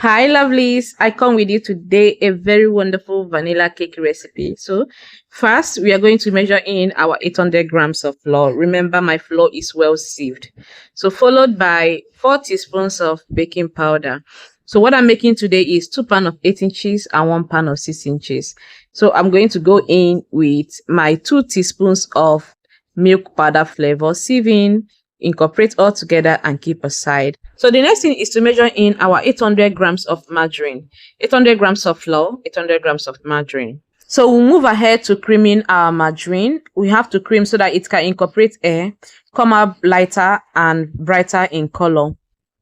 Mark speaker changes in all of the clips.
Speaker 1: Hi lovelies, I come with you today a very wonderful vanilla cake recipe. So first we are going to measure in our 800 grams of flour. Remember my flour is well sieved. So followed by 4 teaspoons of baking powder. So what I'm making today is 2 pan of 8 inches and 1 pan of 6 inches. So I'm going to go in with my 2 teaspoons of milk powder flavor, sieving, incorporate all together and keep aside. So the next thing is to measure in our 800 grams of margarine, 800 grams of flour, 800 grams of margarine. So we'll move ahead to creaming our margarine. We have to cream so that it can incorporate air, come out lighter and brighter in color.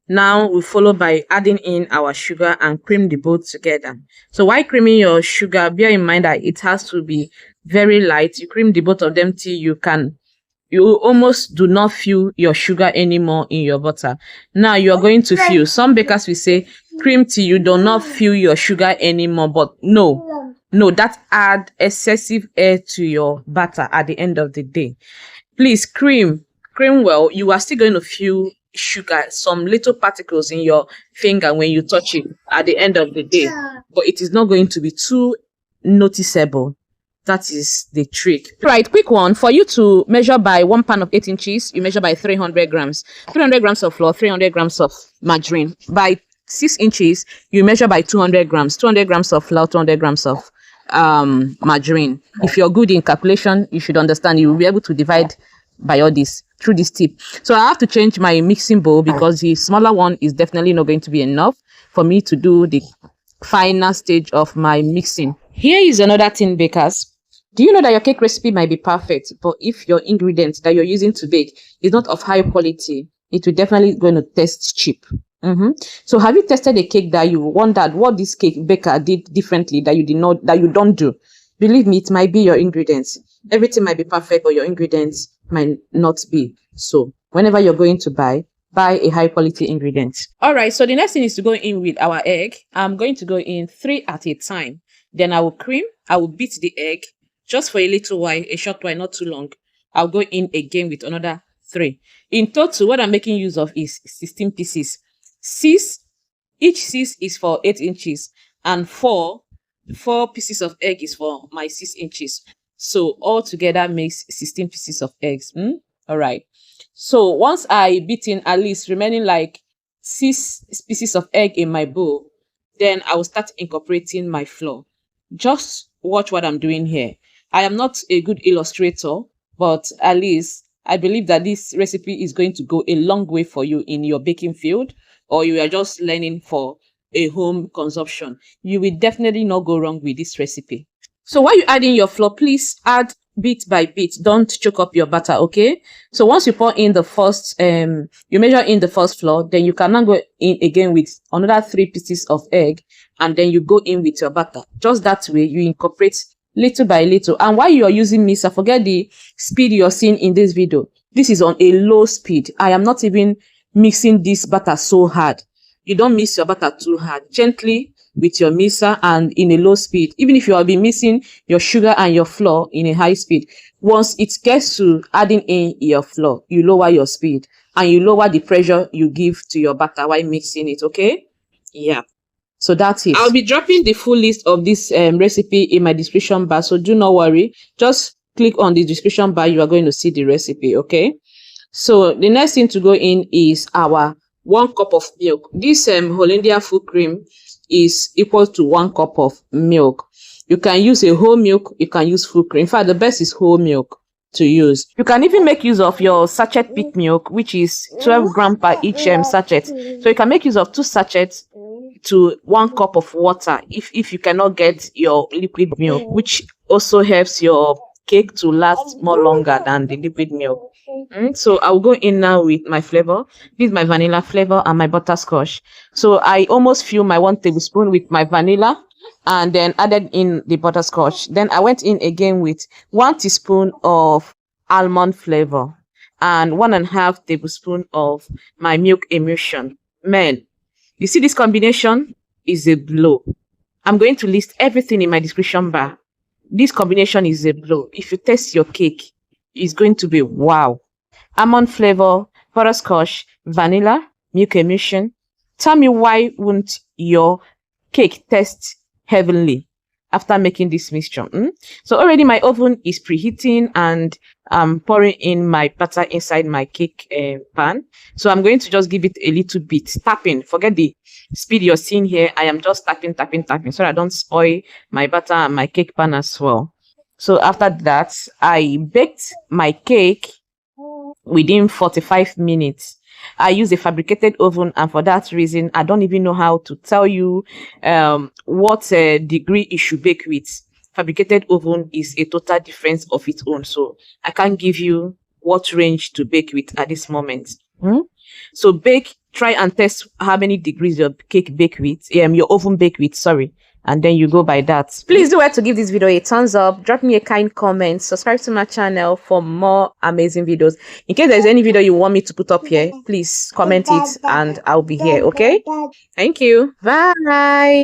Speaker 1: Now we follow by adding in our sugar and cream the both together. So while creaming your sugar, bear in mind that it has to be very light. You cream the both of them till you almost do not feel your sugar anymore in your butter. Now you are going to feel. Some bakers will say cream till you do not feel your sugar anymore, but no, that add excessive air to your butter at the end of the day. Please cream well. You are still going to feel sugar, some little particles in your finger when you touch it at the end of the day, but it is not going to be too noticeable. That is the trick. Right, quick one. For you to measure by 1 pan of 8 inches, you measure by 300 grams. 300 grams of flour, 300 grams of margarine. By 6 inches, you measure by 200 grams. 200 grams of flour, 200 grams of margarine. If you're good in calculation, you should understand. You will be able to divide by all this through this tip. So I have to change my mixing bowl because the smaller one is definitely not going to be enough for me to do the final stage of my mixing. Here is another thing, bakers. Do you know that your cake recipe might be perfect, but if your ingredients that you're using to bake is not of high quality, it will definitely going to taste cheap. So have you tested a cake that you wondered what this cake baker did differently that you don't do? Believe me, it might be your ingredients. Everything might be perfect, but your ingredients might not be. So whenever you're going to buy a high quality ingredient. All right, so the next thing is to go in with our egg. I'm going to go in 3 at a time. Then I will cream, I will beat the egg just for a little while, a short while, not too long. I'll go in again with another 3. In total, what I'm making use of is 16 pieces. Each 6 is for 8 inches, and 4 pieces of egg is for my 6 inches. So all together makes 16 pieces of eggs. All right. So once I beat in at least remaining like 6 pieces of egg in my bowl, then I will start incorporating my flour. Just watch what I'm doing here. I am not a good illustrator, but at least I believe that this recipe is going to go a long way for you in your baking field, or you are just learning for a home consumption. You will definitely not go wrong with this recipe. So while you're adding your flour, please add bit by bit. Don't choke up your butter, okay? So once you pour in the first, you measure in the first flour, then you can now go in again with another 3 pieces of egg, and then you go in with your butter. Just that way, you incorporate little by little. And while you are using mixer, forget the speed you're seeing in this video. This is on a low speed. I am not even mixing this butter so hard. You don't mix your butter too hard. Gently with your mixer and in a low speed. Even if you have been mixing your sugar and your flour in a high speed, once it gets to adding in your flour, you lower your speed and you lower the pressure you give to your butter while mixing it, okay? Yeah. So that's it. I'll be dropping the full list of this recipe in my description bar, so do not worry. Just click on the description bar. You are going to see the recipe, okay? So the next thing to go in is our 1 cup of milk. This Hollandia full cream is equal to 1 cup of milk. You can use a whole milk, you can use full cream. In fact, the best is whole milk to use. You can even make use of your sachet peak milk, which is 12 grams per each sachet. So you can make use of 2 sachets to 1 cup of water if you cannot get your liquid milk, which also helps your cake to last more longer than the liquid milk. So I'll go in now with my flavor. This is my vanilla flavor and my butterscotch. So I almost fill my 1 tablespoon with my vanilla and then added in the butterscotch. Then I went in again with 1 teaspoon of almond flavor and 1.5 tablespoon of my milk emulsion. Man, you see this combination is a blow. I'm going to list everything in my description bar. This combination is a blow. If you taste your cake, it's going to be wow. Almond flavor, butterscotch, vanilla, milk emulsion. Tell me, why won't your cake taste heavenly after making this mixture? So already my oven is preheating, and I'm pouring in my butter inside my cake pan. So I'm going to just give it a little bit tapping. Forget the speed you're seeing here. I am just tapping, so I don't spoil my butter and my cake pan as well. So after that, I baked my cake within 45 minutes. I use a fabricated oven, and for that reason, I don't even know how to tell you what degree it should bake with. Fabricated oven is a total difference of its own, so I can't give you what range to bake with at this moment. So try and test how many degrees your cake bake with, your oven bake with, sorry, and then you go by that. Please do well to give this video a thumbs up, drop me a kind comment, subscribe to my channel for more amazing videos. In case there's any video you want me to put up here, please comment it and I'll be here. Okay, thank you, bye.